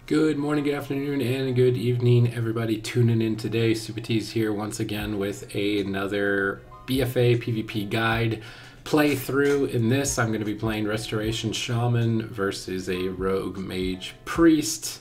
Good morning, good afternoon, and good evening, everybody tuning in today. Supatease here once again with another BFA PvP guide playthrough. In this, I'm going to be playing Restoration Shaman versus a Rogue Mage Priest.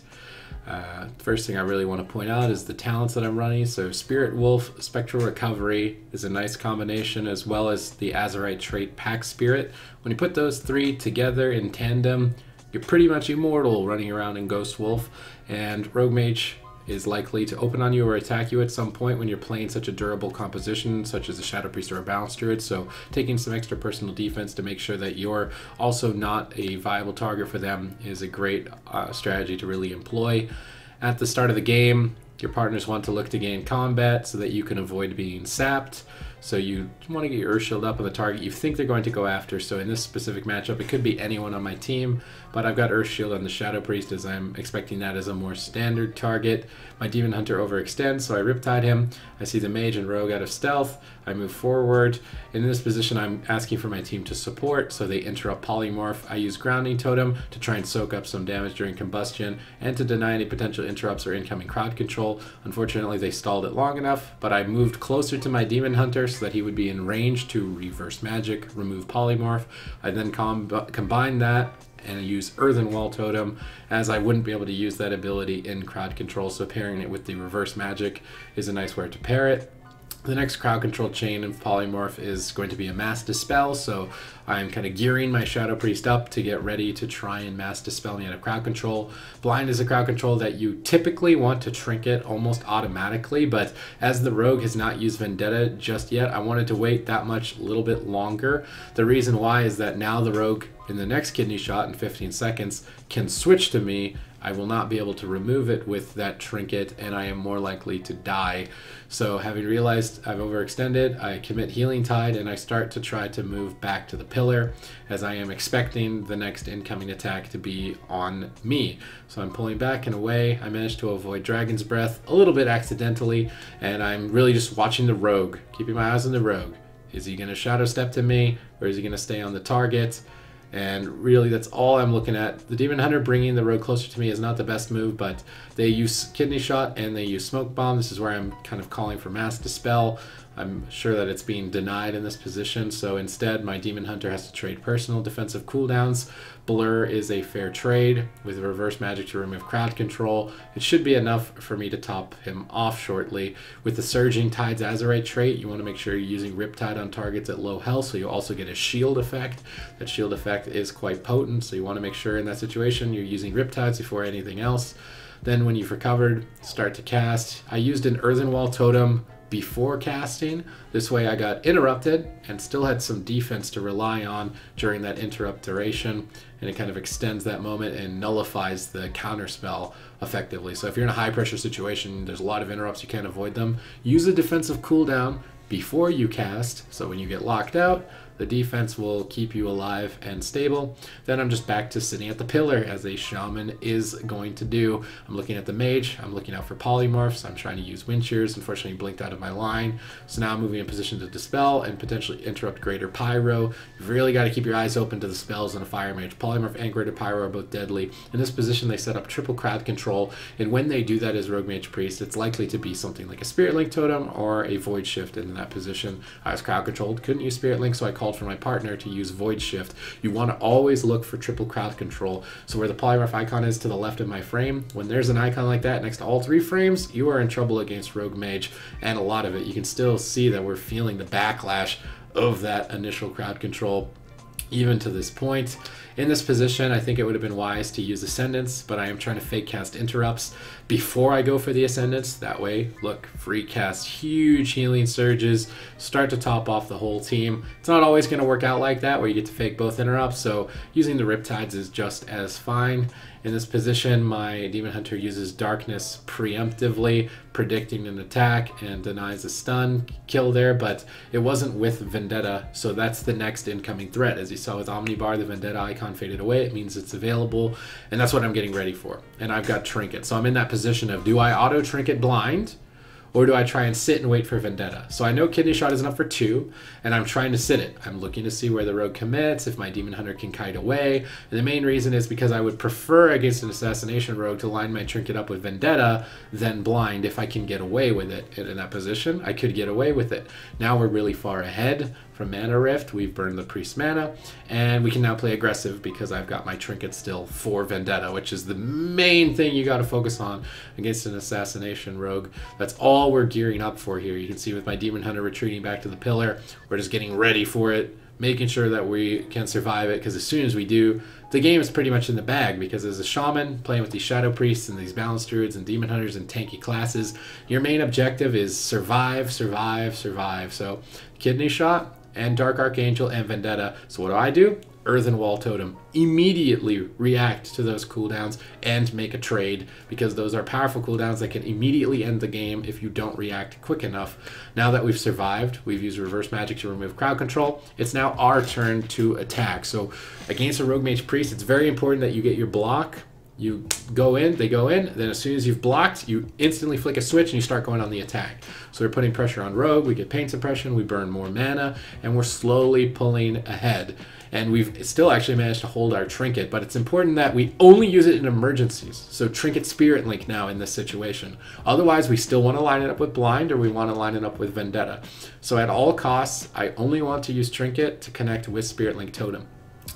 First thing I really want to point out is the talents that I'm running. So Spirit Wolf, Spectral Recovery is a nice combination, as well as the Azerite trait Pack Spirit. When you put those three together in tandem, you're pretty much immortal running around in Ghost Wolf, and Rogue Mage is likely to open on you or attack you at some point when you're playing such a durable composition such as a Shadow Priest or a Balance Druid. So taking some extra personal defense to make sure that you're also not a viable target for them is a great strategy to really employ. At the start of the game, your partners want to look to gain combat so that you can avoid being sapped. So you want to get your Earth Shield up on the target you think they're going to go after. So in this specific matchup, it could be anyone on my team, but I've got Earth Shield on the Shadow Priest as I'm expecting that as a more standard target. My Demon Hunter overextends, so I Riptide him. I see the Mage and Rogue out of stealth. I move forward. In this position, I'm asking for my team to support, so they interrupt Polymorph. I use Grounding Totem to try and soak up some damage during combustion and to deny any potential interrupts or incoming crowd control. Unfortunately, they stalled it long enough, but I moved closer to my Demon Hunter so that he would be in range to reverse magic, remove Polymorph. I then combine that and use Earthen Wall Totem, as I wouldn't be able to use that ability in crowd control, so pairing it with the reverse magic is a nice way to pair it. The next crowd control chain of Polymorph is going to be a Mass Dispel, so I'm kind of gearing my Shadow Priest up to get ready to try and Mass Dispel me out of crowd control. Blind is a crowd control that you typically want to trinket almost automatically, but as the Rogue has not used Vendetta just yet, I wanted to wait that much a little bit longer. The reason why is that now the Rogue in the next kidney shot in 15 seconds can switch to me. I will not be able to remove it with that trinket, and I am more likely to die. So having realized I've overextended, I commit Healing Tide, and I start to try to move back to the pillar, as I am expecting the next incoming attack to be on me. So I'm pulling back and away. I managed to avoid Dragon's Breath a little bit accidentally, and I'm really just watching the Rogue, keeping my eyes on the Rogue. Is he going to Shadow Step to me, or is he going to stay on the target? And really, that's all I'm looking at. The Demon Hunter bringing the Rogue closer to me is not the best move, but they use Kidney Shot and they use Smoke Bomb. This is where I'm kind of calling for Mass Dispel. I'm sure that it's being denied in this position, so instead my Demon Hunter has to trade personal defensive cooldowns. Blur is a fair trade with reverse magic to remove crowd control. It should be enough for me to top him off shortly. With the Surging Tides Azerite trait, you want to make sure you're using Riptide on targets at low health, so you also get a shield effect. That shield effect is quite potent, so you want to make sure in that situation you're using Riptides before anything else. Then when you've recovered, start to cast. I used an Earthen Wall Totem before casting. This way I got interrupted and still had some defense to rely on during that interrupt duration, and it kind of extends that moment and nullifies the counter spell effectively. So if you're in a high pressure situation, there's a lot of interrupts, you can't avoid them. Use a defensive cooldown before you cast, so when you get locked out, the defense will keep you alive and stable. Then I'm just back to sitting at the pillar, as a shaman is going to do. I'm looking at the mage, I'm looking out for polymorphs, I'm trying to use wind shears. Unfortunately blinked out of my line, so now I'm moving in position to dispel and potentially interrupt greater pyro. You've really got to keep your eyes open to the spells on a fire mage. Polymorph and greater pyro are both deadly. In this position they set up triple crowd control, and when they do that as Rogue Mage Priest, it's likely to be something like a Spirit Link Totem or a Void Shift in that position. I was crowd controlled, couldn't use Spirit Link, so I called for my partner to use Void Shift. You want to always look for triple crowd control. So where the polymorph icon is to the left of my frame, when there's an icon like that next to all three frames, you are in trouble against Rogue Mage. And a lot of it, you can still see that we're feeling the backlash of that initial crowd control even to this point. In this position, I think it would have been wise to use Ascendance, but I am trying to fake cast interrupts before I go for the Ascendance. That way, look, free cast huge healing surges, start to top off the whole team. It's not always going to work out like that, where you get to fake both interrupts, so using the Riptides is just as fine. In this position, my Demon Hunter uses Darkness preemptively, predicting an attack, and denies a stun kill there, but it wasn't with Vendetta, so that's the next incoming threat. As you saw with Omnibar, the Vendetta icon faded away. It means it's available, and that's what I'm getting ready for. And I've got Trinket, so I'm in that position of, do I auto Trinket blind, or do I try and sit and wait for Vendetta? So I know Kidney Shot isn't up for 2, and I'm trying to sit it. I'm looking to see where the rogue commits, if my Demon Hunter can kite away. And the main reason is because I would prefer against an Assassination Rogue to line my trinket up with Vendetta than blind if I can get away with it. In that position, I could get away with it. Now we're really far ahead from Mana Rift. We've burned the Priest mana, and we can now play aggressive because I've got my trinket still for Vendetta, which is the main thing you got to focus on against an Assassination Rogue. That's all we're gearing up for here. You can see with my Demon Hunter retreating back to the pillar, we're just getting ready for it, making sure that we can survive it, because as soon as we do, the game is pretty much in the bag, because as a shaman playing with these shadow priests and these balanced druids and demon hunters and tanky classes, your main objective is survive, survive, survive. So Kidney Shot and Dark Archangel and Vendetta. So what do? Earthen Wall Totem. Immediately react to those cooldowns and make a trade, because those are powerful cooldowns that can immediately end the game if you don't react quick enough. Now that we've survived, we've used reverse magic to remove crowd control, it's now our turn to attack. So against a Rogue Mage Priest, it's very important that you get your block. You go in, they go in, then as soon as you've blocked, you instantly flick a switch and you start going on the attack. So we're putting pressure on Rogue, we get pain suppression, we burn more mana, and we're slowly pulling ahead. And we've still actually managed to hold our trinket, but it's important that we only use it in emergencies. So trinket Spirit Link now in this situation. Otherwise, we still want to line it up with blind, or we want to line it up with Vendetta. So at all costs, I only want to use trinket to connect with Spirit Link Totem.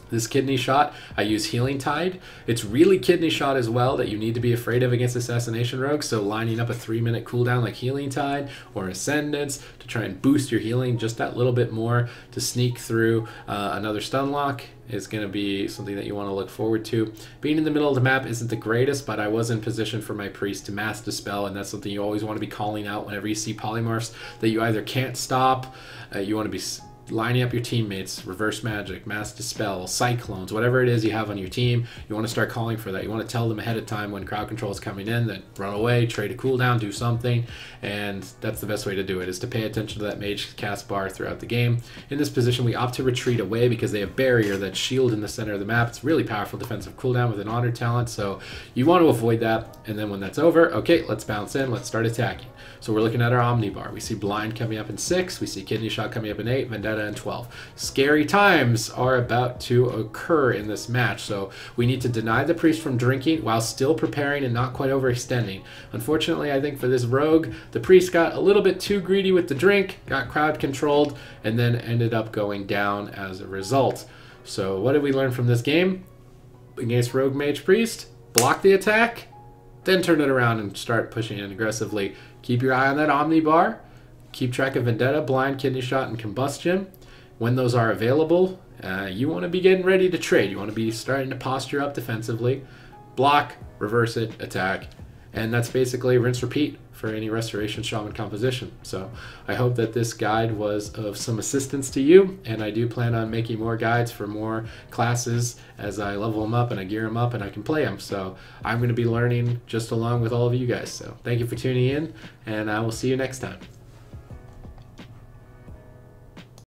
This Kidney Shot, I use Healing Tide. It's really Kidney Shot as well that you need to be afraid of against Assassination Rogues, so lining up a 3-minute cooldown like Healing Tide or Ascendance to try and boost your healing just that little bit more to sneak through another stun lock is going to be something that you want to look forward to. Being in the middle of the map isn't the greatest, but I was in position for my Priest to Mass Dispel, and that's something you always want to be calling out whenever you see polymorphs that you either can't stop, you want to be lining up your teammates, reverse magic, mass dispel, cyclones, whatever it is you have on your team, you want to start calling for that. You want to tell them ahead of time when crowd control is coming in that run away, trade a cooldown, do something, and that's the best way to do it, is to pay attention to that mage cast bar throughout the game. In this position, we opt to retreat away because they have barrier, that shield in the center of the map. It's really powerful defensive cooldown with an honor talent, so you want to avoid that. And then when that's over, okay, let's bounce in, let's start attacking. So we're looking at our Omni bar. We see blind coming up in 6, we see Kidney Shot coming up in 8, Vendetta in 12. Scary times are about to occur in this match, so we need to deny the priest from drinking while still preparing and not quite overextending. Unfortunately, I think for this rogue, the priest got a little bit too greedy with the drink, got crowd controlled, and then ended up going down as a result. So what did we learn from this game? Against Rogue Mage Priest, block the attack, then turn it around and start pushing in aggressively. Keep your eye on that Omni bar. Keep track of Vendetta, Blind, Kidney Shot, and Combustion. When those are available, you want to be getting ready to trade. You want to be starting to posture up defensively. Block, reverse it, attack. And that's basically rinse repeat for any Restoration Shaman composition. So I hope that this guide was of some assistance to you, and I do plan on making more guides for more classes as I level them up and I gear them up and I can play them. So I'm going to be learning just along with all of you guys. So thank you for tuning in, and I will see you next time.